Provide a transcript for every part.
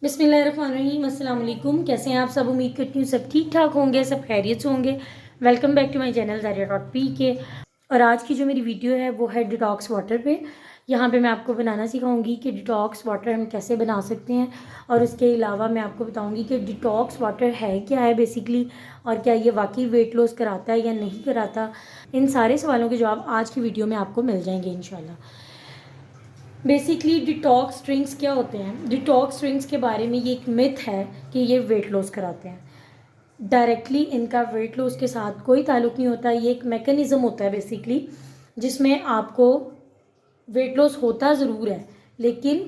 बिस्मिल्लाहिर्रहमानिर्रहीम, अस्सलाम वालेकुम। कैसे हैं आप सब? उम्मीद करती हूँ सब ठीक ठाक होंगे, सब खैरियत से होंगे। Welcome back to my channel ज़ारिया.पी के। और आज की जो मेरी वीडियो है वो है डिटॉक्स वाटर पे। यहाँ पे मैं आपको बनाना सिखाऊंगी कि डिटॉक्स वाटर हम कैसे बना सकते हैं, और उसके अलावा मैं आपको बताऊंगी कि डिटॉक्स वाटर है क्या है बेसिकली, और क्या ये वाकई वेट लॉस कराता है या नहीं कराता। इन सारे सवालों के जवाब आज की वीडियो में आपको मिल जाएंगे इंशाल्लाह। बेसिकली डिटॉक्स ड्रिंक्स क्या होते हैं? डिटॉक्स ड्रिंक्स के बारे में ये एक मिथ है कि ये वेट लॉस कराते हैं। डायरेक्टली इनका वेट लॉस के साथ कोई ताल्लुक नहीं होता। ये एक मैकेनिज़्म होता है बेसिकली, जिसमें आपको वेट लॉस होता ज़रूर है, लेकिन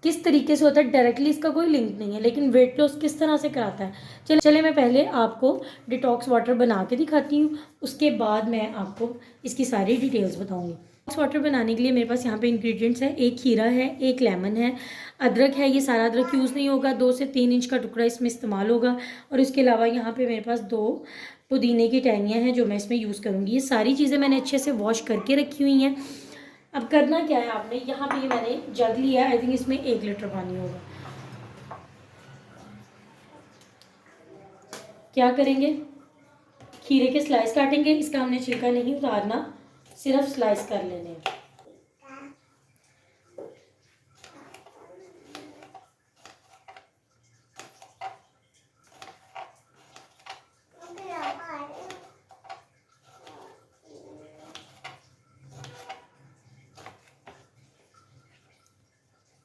किस तरीके से होता है डायरेक्टली इसका कोई लिंक नहीं है। लेकिन वेट लॉस किस तरह से कराता है, चले मैं पहले आपको डिटॉक्स वाटर बना के दिखाती हूँ, उसके बाद मैं आपको इसकी सारी डिटेल्स बताऊँगी। डिटॉक्स वाटर बनाने के लिए मेरे पास यहाँ पे इंग्रेडिएंट्स है। एक खीरा है, एक लेमन है, अदरक है। ये सारा अदरक यूज़ नहीं होगा, 2 से 3 इंच का टुकड़ा इसमें इस्तेमाल होगा। और इसके अलावा यहाँ पे मेरे पास 2 पुदीने की टहनियाँ हैं जो मैं इसमें यूज़ करूँगी। ये सारी चीज़ें मैंने अच्छे से वॉश करके रखी हुई हैं। अब करना क्या है आपने, यहाँ पे मैंने जग लिया, आई थिंक इसमें 1 लीटर पानी होगा। क्या करेंगे, खीरे के स्लाइस काटेंगे। इसका हमने छिलका नहीं उतारना, सिर्फ स्लाइस कर लेने हैं।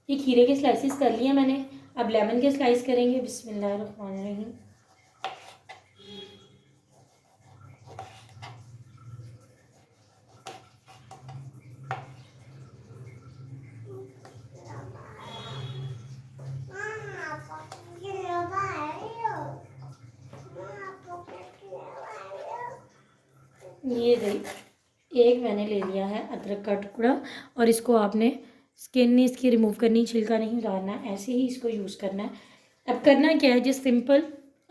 ये खीरे के स्लाइसेस कर लिए मैंने। अब लेमन के स्लाइस करेंगे। बिस्मिल्लाहिर्रहमानिर्रहीम। ये एक मैंने ले लिया है अदरक का टुकड़ा, और इसको आपने स्किन नहीं इसकी रिमूव करनी, छिलका नहीं उतारना, ऐसे ही इसको यूज़ करना है। अब करना क्या है, जिस सिंपल,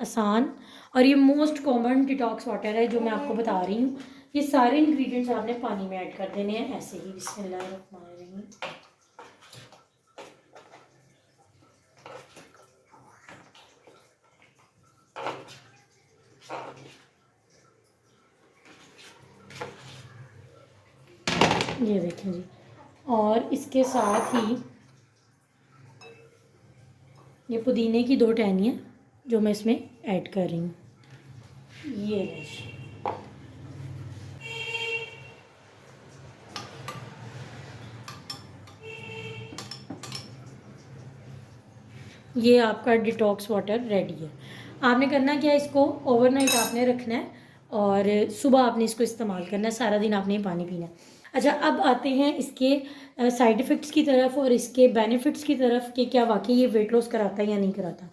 आसान और ये मोस्ट कॉमन डिटॉक्स वाटर है जो मैं आपको बता रही हूँ। ये सारे इंग्रेडिएंट्स आपने पानी में ऐड कर देने हैं ऐसे ही। बिस्मिल्लाहिर्रहमानिर्रहीम। ये देखें जी, और इसके साथ ही ये पुदीने की 2 टहनियाँ जो मैं इसमें ऐड कर रही हूँ। ये ये आपका डिटॉक्स वाटर रेडी है। आपने करना क्या है, इसको ओवरनाइट आपने रखना है और सुबह आपने इसको इस्तेमाल करना है। सारा दिन आपने पानी पीना है। अच्छा, अब आते हैं इसके साइड इफ़ेक्ट्स की तरफ और इसके बेनिफिट्स की तरफ कि क्या वाकई ये वेट लॉस कराता है या नहीं कराता।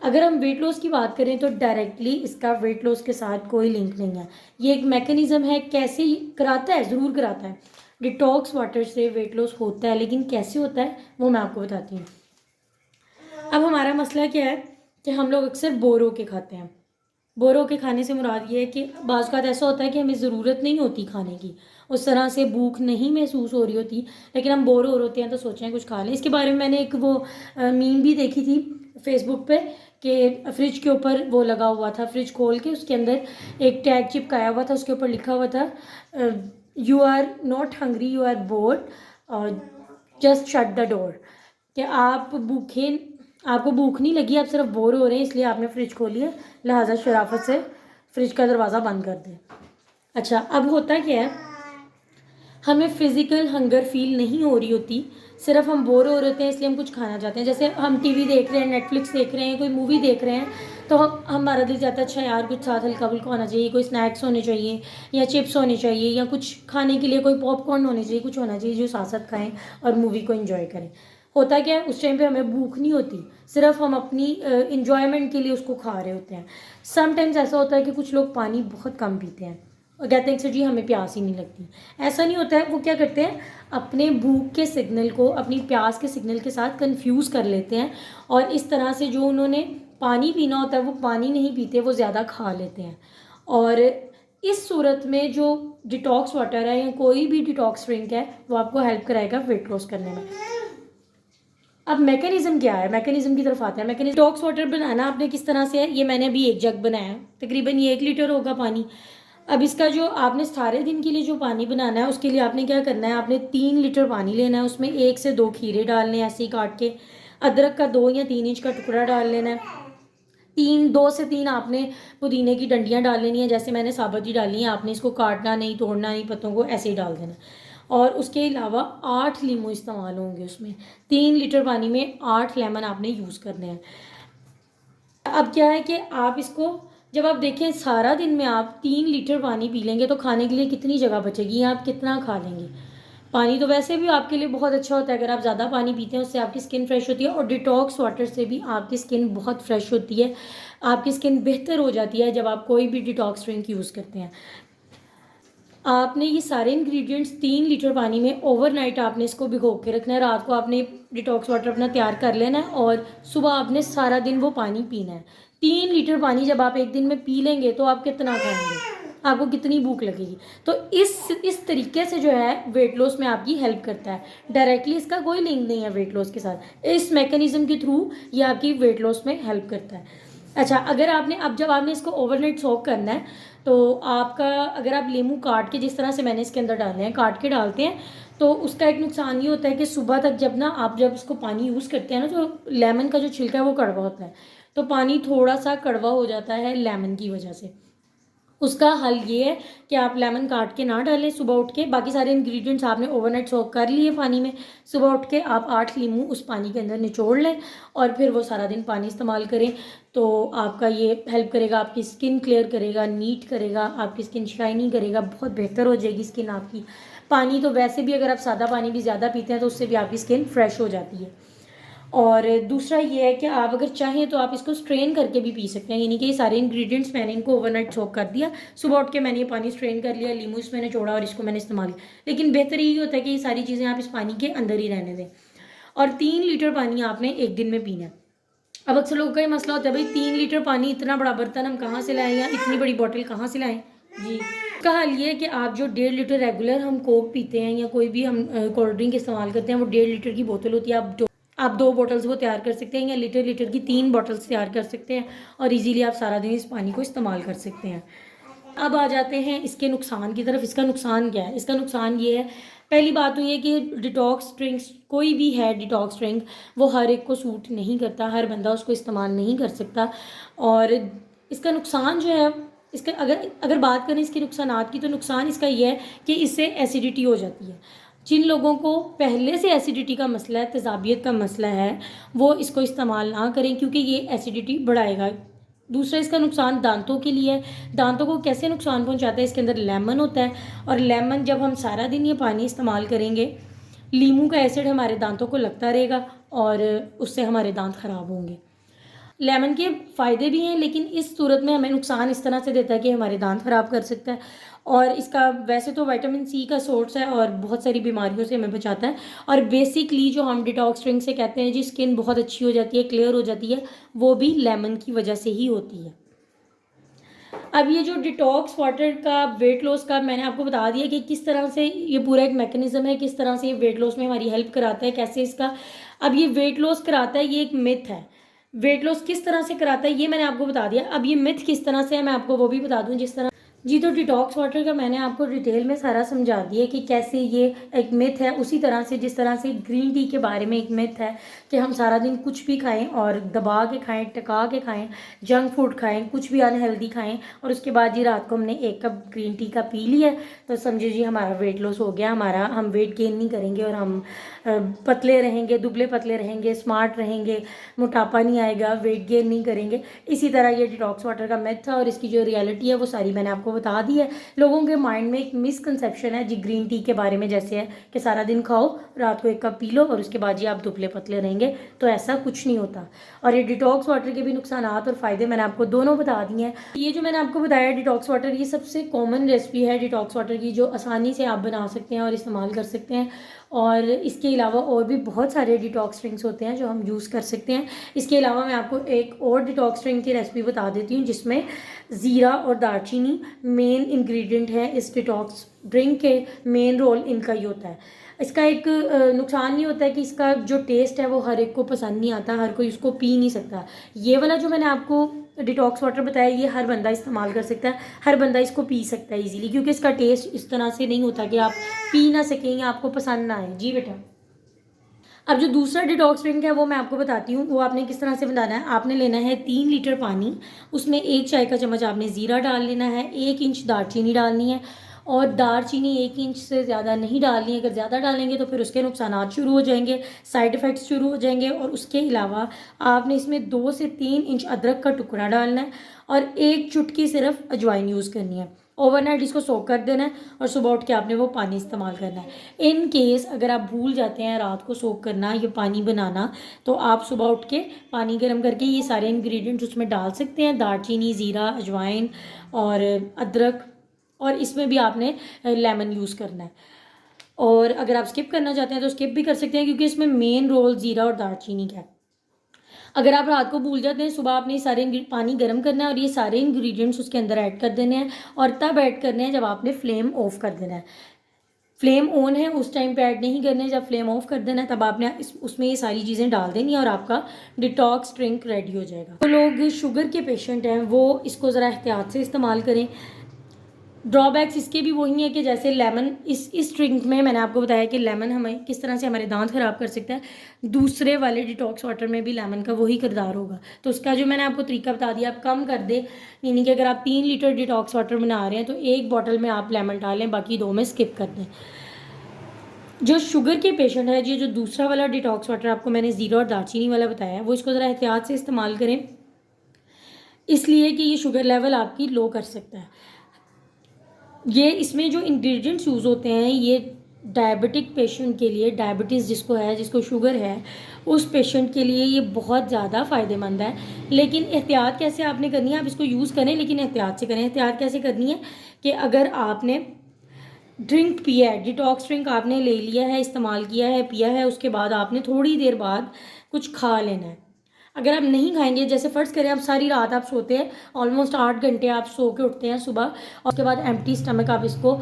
अगर हम वेट लॉस की बात करें तो डायरेक्टली इसका वेट लॉस के साथ कोई लिंक नहीं है। ये एक मैकेनिज़्म है। कैसे कराता है? ज़रूर कराता है। डिटॉक्स वाटर से वेट लॉस होता है, लेकिन कैसे होता है वो मैं आपको बताती हूँ। अब हमारा मसला क्या है कि हम लोग अक्सर बोर होके खाते हैं। बोर होके खाने से मुराद ये है कि बाज़ औक़ात ऐसा होता है कि हमें ज़रूरत नहीं होती खाने की, उस तरह से भूख नहीं महसूस हो रही होती, लेकिन हम बोर हो रहे होते हैं तो सोच रहे हैं कुछ खा लें। इसके बारे में मैंने एक वो मीम भी देखी थी फेसबुक पे कि फ्रिज के ऊपर वो लगा हुआ था, फ्रिज खोल के उसके अंदर एक टैग चिपकाया हुआ था, उसके ऊपर लिखा हुआ था you are not hungry, you are bored, just shut the door. कि आपको भूख नहीं लगी, आप सिर्फ बोर हो रहे हैं, इसलिए आपने फ्रिज खोली है, लिहाजा शराफत से फ्रिज का दरवाज़ा बंद कर दें। अच्छा, अब होता क्या है, हमें फ़िज़िकल हंगर फील नहीं हो रही होती, सिर्फ हम बोर हो रहे होते हैं इसलिए हम कुछ खाना चाहते हैं। जैसे हम टीवी देख रहे हैं, नेटफ्लिक्स देख रहे हैं, कोई मूवी देख रहे हैं, तो हमारा दिल चाहता है अच्छा यार कुछ साथ हल्का फुल्का होना चाहिए, कोई स्नैक्स होने चाहिए या चिप्स होने चाहिए या कुछ खाने के लिए कोई पॉपकॉर्न होने चाहिए, कुछ होना चाहिए जो साथ साथ खाएं और मूवी को एंजॉय करें। होता क्या है, उस टाइम पे हमें भूख नहीं होती, सिर्फ हम अपनी इंजॉयमेंट के लिए उसको खा रहे होते हैं। समटाइम्स ऐसा होता है कि कुछ लोग पानी बहुत कम पीते हैं और कहते हैं कि सर जी हमें प्यास ही नहीं लगती। ऐसा नहीं होता है, वो क्या करते हैं, अपने भूख के सिग्नल को अपनी प्यास के सिग्नल के साथ कंफ्यूज कर लेते हैं, और इस तरह से जो उन्होंने पानी पीना होता है वो पानी नहीं पीते, वो ज़्यादा खा लेते हैं। और इस सूरत में जो डिटॉक्स वाटर है या कोई भी डिटॉक्स ड्रिंक है वो आपको हेल्प कराएगा वेट लॉस करने में। अब मैकेनिज़्म क्या है, मैकेनिज़्म की तरफ आते हैं। मैकेनिज़्म, डिटॉक्स वाटर बनाना आपने किस तरह से है, ये मैंने अभी एक जग बनाया है, तकरीबन ये 1 लीटर होगा पानी। अब इसका जो आपने सारे दिन के लिए जो पानी बनाना है उसके लिए आपने क्या करना है, आपने 3 लीटर पानी लेना है, उसमें 1 से 2 खीरे डालने हैं ऐसे ही काट के, अदरक का 2 या 3 इंच का टुकड़ा डाल लेना है, 2 से 3 आपने पुदीने की डंडियाँ डाल लेनी है, जैसे मैंने साबुत ही डाली है, आपने इसको काटना नहीं, तोड़ना नहीं, पत्तों को ऐसे ही डाल देना। और उसके अलावा 8 लीमू इस्तेमाल होंगे उसमें, 3 लीटर पानी में 8 लेमन आपने यूज़ करने हैं। अब क्या है कि आप इसको जब आप देखें सारा दिन में आप 3 लीटर पानी पी लेंगे तो खाने के लिए कितनी जगह बचेगी, आप कितना खा लेंगे। पानी तो वैसे भी आपके लिए बहुत अच्छा होता है, अगर आप ज़्यादा पानी पीते हैं उससे आपकी स्किन फ्रेश होती है, और डिटॉक्स वाटर से भी आपकी स्किन बहुत फ्रेश होती है, आपकी स्किन बेहतर हो जाती है जब आप कोई भी डिटॉक्स ड्रिंक यूज़ करते हैं। आपने ये सारे इंग्रेडिएंट्स 3 लीटर पानी में ओवरनाइट आपने इसको भिगो के रखना है, रात को आपने डिटॉक्स वाटर अपना तैयार कर लेना है और सुबह आपने सारा दिन वो पानी पीना है। 3 लीटर पानी जब आप एक दिन में पी लेंगे तो आप कितना खाएंगे, आपको कितनी भूख लगेगी। तो इस तरीके से जो है वेट लॉस में आपकी हेल्प करता है। डायरेक्टली इसका कोई लिंक नहीं है वेट लॉस के साथ, इस मैकेनिज्म के थ्रू ये आपकी वेट लॉस में हेल्प करता है। अच्छा, अगर आपने अब जब आपने इसको ओवरनाइट सोक करना है तो आपका, अगर आप लीमू काट के, जिस तरह से मैंने इसके अंदर डाले हैं, काट के डालते हैं, तो उसका एक नुकसान ये होता है कि सुबह तक जब ना आप जब इसको पानी यूज़ करते हैं ना, तो लेमन का जो छिलका है वो कड़वा होता है, तो पानी थोड़ा सा कड़वा हो जाता है लेमन की वजह से। उसका हल ये है कि आप लेमन काट के ना डालें, सुबह उठ के बाकी सारे इंग्रेडिएंट्स आपने ओवरनाइट सोक कर लिए पानी में, सुबह उठ के आप 8 लीमू उस पानी के अंदर निचोड़ लें और फिर वो सारा दिन पानी इस्तेमाल करें। तो आपका ये हेल्प करेगा, आपकी स्किन क्लियर करेगा, नीट करेगा, आपकी स्किन शाइनी करेगा, बहुत बेहतर हो जाएगी स्किन आपकी। पानी तो वैसे भी अगर आप सादा पानी भी ज़्यादा पीते हैं तो उससे भी आपकी स्किन फ्रेश हो जाती है। और दूसरा ये है कि आप अगर चाहें तो आप इसको स्ट्रेन करके भी पी सकते हैं, यानी कि ये सारे इंग्रेडिएंट्स मैंने इनको ओवरनाइट सोक कर दिया, सुबह उठ के मैंने ये पानी स्ट्रेन कर लिया, लीमू इसमें निचोड़ा और इसको मैंने इस्तेमाल किया। लेकिन बेहतर यही होता है कि ये सारी चीज़ें आप इस पानी के अंदर ही रहने दें, और 3 लीटर पानी आपने एक दिन में पीना है। अब अक्सर लोगों का ये मसला होता है, भाई 3 लीटर पानी, इतना बड़ा बर्तन हम कहाँ से लाएं या इतनी बड़ी बॉटल कहाँ से लाएं जी। इसका हल ये है कि आप जो 1.5 लीटर रेगुलर हम कोक पीते हैं या कोई भी हम कोल्ड ड्रिंक इस्तेमाल करते हैं, वो 1.5 लीटर की बोतल होती है, आप 2 बॉटल्स वो तैयार कर सकते हैं, या लीटर की 3 बॉटल्स तैयार कर सकते हैं, और इजीली आप सारा दिन इस पानी को इस्तेमाल कर सकते हैं। अब आ जाते हैं इसके नुकसान की तरफ। इसका नुकसान क्या है, इसका नुकसान ये है, पहली बात तो ये कि डिटॉक्स ड्रिंक्स, कोई भी है डिटॉक्स ड्रिंक, वो हर एक को सूट नहीं करता, हर बंदा उसको इस्तेमाल नहीं कर सकता। और इसका नुकसान जो है, इसका अगर बात करें इसके नुकसानात की, तो नुकसान इसका ये है कि इससे एसिडिटी हो जाती है। जिन लोगों को पहले से एसिडिटी का मसला है, तेज़ाबियत का मसला है, वो इसको इस्तेमाल ना करें, क्योंकि ये एसिडिटी बढ़ाएगा। दूसरा इसका नुकसान दांतों के लिए है। दांतों को कैसे नुकसान पहुंचाता है, इसके अंदर लेमन होता है, और लेमन जब हम सारा दिन ये पानी इस्तेमाल करेंगे, लीमू का एसिड हमारे दांतों को लगता रहेगा और उससे हमारे दांत ख़राब होंगे। लेमन के फ़ायदे भी हैं, लेकिन इस सूरत में हमें नुकसान इस तरह से देता है कि हमारे दांत ख़राब कर सकता है। और इसका वैसे तो विटामिन सी का सोर्स है और बहुत सारी बीमारियों से हमें बचाता है। और बेसिकली जो हम डिटॉक्स ड्रिंक से कहते हैं जी स्किन बहुत अच्छी हो जाती है, क्लियर हो जाती है, वो भी लेमन की वजह से ही होती है। अब ये जो डिटॉक्स वाटर का वेट लॉस का मैंने आपको बता दिया कि किस तरह से ये पूरा एक मैकेनिज्म है, किस तरह से ये वेट लॉस में हमारी हेल्प कराता है, कैसे इसका, अब ये वेट लॉस कराता है, ये एक मिथ है। वेट लॉस किस तरह से कराता है ये मैंने आपको बता दिया। अब ये मिथ किस तरह से है मैं आपको वो भी बता दूं, जिस तरह जी। तो डिटॉक्स वाटर का मैंने आपको डिटेल में सारा समझा दिया कि कैसे ये एक मिथ है, उसी तरह से जिस तरह से ग्रीन टी के बारे में एक मिथ है कि हम सारा दिन कुछ भी खाएं और दबा के खाएं, टका के खाएं, जंक फूड खाएं, कुछ भी अनहेल्दी खाएं, और उसके बाद जी रात को हमने 1 कप ग्रीन टी का पी लिया तो समझे जी हमारा वेट लॉस हो गया, हमारा हम वेट गेन नहीं करेंगे और हम पतले रहेंगे, दुबले पतले रहेंगे, स्मार्ट रहेंगे, मोटापा नहीं आएगा, वेट गेन नहीं करेंगे। इसी तरह ये डिटॉक्स वाटर का मिथ था, और इसकी जो रियलिटी है वो सारी मैंने आपको बता दी है। लोगों के माइंड में एक मिसकंसेप्शन है जी ग्रीन टी के बारे में, जैसे है कि सारा दिन खाओ, रात को 1 कप पी लो और उसके बाद जी आप दुबले पतले रहेंगे, तो ऐसा कुछ नहीं होता। और ये डिटॉक्स वाटर के भी नुकसान और फ़ायदे मैंने आपको दोनों बता दिए हैं। ये जो मैंने आपको बताया डिटॉक्स वाटर, ये सबसे कॉमन रेसिपी है डिटॉक्स वाटर की, जो आसानी से आप बना सकते हैं और इस्तेमाल कर सकते हैं। और इसके अलावा और भी बहुत सारे डिटॉक्स ड्रिंक्स होते हैं जो हम यूज़ कर सकते हैं। इसके अलावा मैं आपको एक और डिटॉक्स ड्रिंक की रेसिपी बता देती हूँ, जिसमें ज़ीरा और दालचीनी मेन इंग्रेडिएंट है। इस डिटॉक्स ड्रिंक के मेन रोल इनका ही होता है। इसका एक नुकसान नहीं होता है कि इसका जो टेस्ट है वो हर एक को पसंद नहीं आता, हर कोई उसको पी नहीं सकता। ये वाला जो मैंने आपको डिटॉक्स वाटर बताया ये हर बंदा इस्तेमाल कर सकता है, हर बंदा इसको पी सकता है इजीली, क्योंकि इसका टेस्ट इस तरह से नहीं होता कि आप पी ना सकें या आपको पसंद ना आए। जी बेटा। अब जो दूसरा डिटॉक्स ड्रिंक है वो मैं आपको बताती हूँ, वो आपने किस तरह से बनाना है। आपने लेना है 3 लीटर पानी, उसमें 1 चाय का चम्मच आपने ज़ीरा डाल लेना है, 1 इंच दालचीनी डालनी है, और दालचीनी 1 इंच से ज़्यादा नहीं डालनी है। अगर ज़्यादा डालेंगे तो फिर उसके नुकसान शुरू हो जाएंगे, साइड इफ़ेक्ट्स शुरू हो जाएंगे। और उसके अलावा आपने इसमें 2 से 3 इंच अदरक का टुकड़ा डालना है, और 1 चुटकी सिर्फ अजवाइन यूज़ करनी है। ओवरनाइट इसको सोक कर देना है, और सुबह उठ के आपने वो पानी इस्तेमाल करना है। इन केस अगर आप भूल जाते हैं रात को सोक करना ये पानी बनाना, तो आप सुबह उठ के पानी गर्म करके ये सारे इंग्रेडिएंट्स उसमें डाल सकते हैं, दालचीनी, ज़ीरा, अजवाइन और अदरक, और इसमें भी आपने लेमन यूज़ करना है। और अगर आप स्किप करना चाहते हैं तो स्किप भी कर सकते हैं, क्योंकि इसमें मेन रोल ज़ीरा और दालचीनी का है। अगर आप रात को भूल जाते हैं, सुबह आपने सारे पानी गर्म करना है और ये सारे इंग्रेडिएंट्स उसके अंदर ऐड कर देने हैं, और तब ऐड करने हैं जब आपने फ्लेम ऑफ कर देना है। फ्लेम ऑन है उस टाइम पे ऐड नहीं करने, जब फ्लेम ऑफ कर देना है तब आपने उसमें ये सारी चीज़ें डाल देनी है, और आपका डिटॉक्स ड्रिंक रेडी हो जाएगा। तो लोग शुगर के पेशेंट हैं वो इसको ज़रा एहतियात से इस्तेमाल करें। ड्रॉबैक्स इसके भी वही है कि जैसे लेमन, इस ड्रिंक में मैंने आपको बताया कि लेमन हमें किस तरह से हमारे दांत ख़राब कर सकता है, दूसरे वाले डिटॉक्स वाटर में भी लेमन का वही किरदार होगा। तो उसका जो मैंने आपको तरीका बता दिया, आप कम कर दें, यानी कि अगर आप 3 लीटर डिटॉक्स वाटर बना रहे हैं तो 1 बॉटल में आप लेमन डालें, बाकी 2 में स्किप कर दें। जो शुगर के पेशेंट है, ये जो दूसरा वाला डिटॉक्स वाटर आपको मैंने ज़ीरा और दालचीनी वाला बताया है, वो इसको ज़रा एहतियात से इस्तेमाल करें, इसलिए कि ये शुगर लेवल आपकी लो कर सकता है। ये इसमें जो इंग्रेडिएंट्स यूज़ होते हैं ये डायबिटिक पेशेंट के लिए, डायबिटीज़ जिसको है, जिसको शुगर है, उस पेशेंट के लिए ये बहुत ज़्यादा फ़ायदेमंद है। लेकिन एहतियात कैसे आपने करनी है, आप इसको यूज़ करें लेकिन एहतियात से करें। एहतियात कैसे करनी है कि अगर आपने ड्रिंक पिया है, डिटॉक्स ड्रिंक आपने ले लिया है, इस्तेमाल किया है, पिया है, उसके बाद आपने थोड़ी देर बाद कुछ खा लेना है। अगर आप नहीं खाएंगे, जैसे फ़र्ज़ करें आप सारी रात आप सोते हैं, ऑलमोस्ट 8 घंटे आप सो के उठते हैं सुबह, और उसके बाद एम्प्टी स्टमक आप इसको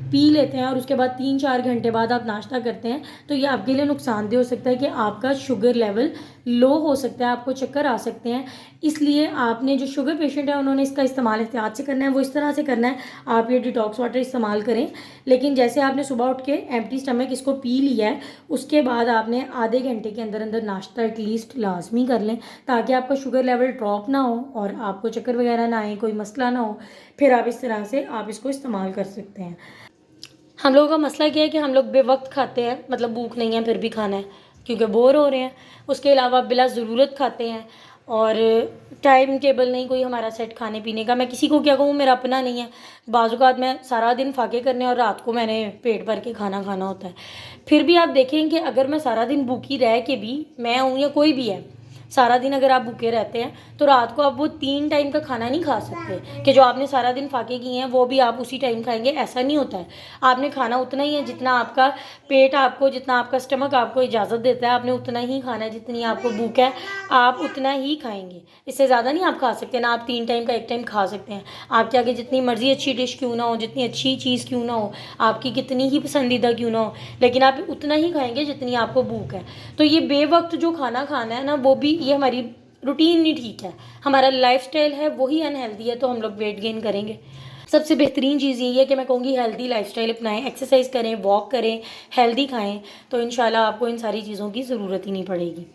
पी लेते हैं, और उसके बाद 3-4 घंटे बाद आप नाश्ता करते हैं, तो ये आपके लिए नुकसानदेह हो सकता है कि आपका शुगर लेवल लो हो सकता है, आपको चक्कर आ सकते हैं। इसलिए आपने, जो शुगर पेशेंट है उन्होंने इसका इस्तेमाल एहतियात से करना है, वो इस तरह से करना है, आप ये डिटॉक्स वाटर इस्तेमाल करें। लेकिन जैसे आपने सुबह उठ के एम्प्टी स्टमक इसको पी लिया है, उसके बाद आपने आधे घंटे के अंदर अंदर नाश्ता एटलीस्ट लाजमी कर लें, ताकि आपका शुगर लेवल ड्रॉप ना हो और आपको चक्कर वगैरह ना आए, कोई मसला ना हो। फिर आप इस तरह से आप इसको इस्तेमाल कर सकते हैं। हम लोगों का मसला क्या है कि हम लोग बेवक्त खाते हैं, मतलब भूख नहीं है फिर भी खाना है क्योंकि बोर हो रहे हैं। उसके अलावा बिला ज़रूरत खाते हैं, और टाइम टेबल नहीं कोई हमारा सेट खाने पीने का। मैं किसी को क्या कहूँ, मेरा अपना नहीं है। बाज़-औक़ात मैं सारा दिन फाके करने और रात को मैंने पेट भर के खाना खाना होता है। फिर भी आप देखें कि अगर मैं सारा दिन भूखी रह के भी, मैं हूँ या कोई भी है, सारा दिन अगर आप भूखे रहते हैं तो रात को आप वो 3 टाइम का खाना नहीं खा सकते कि जो आपने सारा दिन फाके किए हैं वो भी आप उसी टाइम खाएंगे, ऐसा नहीं होता है। आपने खाना उतना ही है जितना आपका पेट आपको, जितना आपका स्टमक आपको इजाज़त देता है, आपने उतना ही खाना है। जितनी आपको भूख है आप उतना ही खाएंगे, इससे ज़्यादा नहीं आप खा सकते। ना आप 3 टाइम का 1 टाइम खा सकते हैं। आपके आगे जितनी मर्ज़ी अच्छी डिश क्यों ना हो, जितनी अच्छी चीज़ क्यों ना हो, आपकी कितनी ही पसंदीदा क्यों ना हो, लेकिन आप उतना ही खाएंगे जितनी आपको भूख है। तो ये बेवक्त जो खाना खाना है ना, वो भी, ये हमारी रूटीन नहीं ठीक है, हमारा लाइफस्टाइल है वही अनहेल्दी है, तो हम लोग वेट गेन करेंगे। सबसे बेहतरीन चीज़ यही है कि मैं कहूँगी हेल्दी लाइफस्टाइल अपनाएं, एक्सरसाइज करें, वॉक करें, हेल्दी खाएं, तो इंशाल्लाह आपको इन सारी चीज़ों की ज़रूरत ही नहीं पड़ेगी।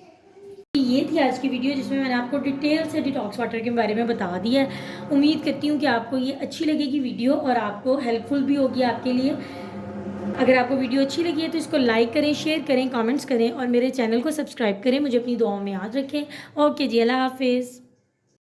ये थी आज की वीडियो जिसमें मैंने आपको डिटेल से डिटॉक्स वाटर के बारे में बता दिया है। उम्मीद करती हूँ कि आपको ये अच्छी लगेगी वीडियो और आपको हेल्पफुल भी होगी आपके लिए। अगर आपको वीडियो अच्छी लगी है तो इसको लाइक करें, शेयर करें, कमेंट्स करें और मेरे चैनल को सब्सक्राइब करें। मुझे अपनी दुआओं में याद रखें। ओके जी, अल्लाह हाफिज़।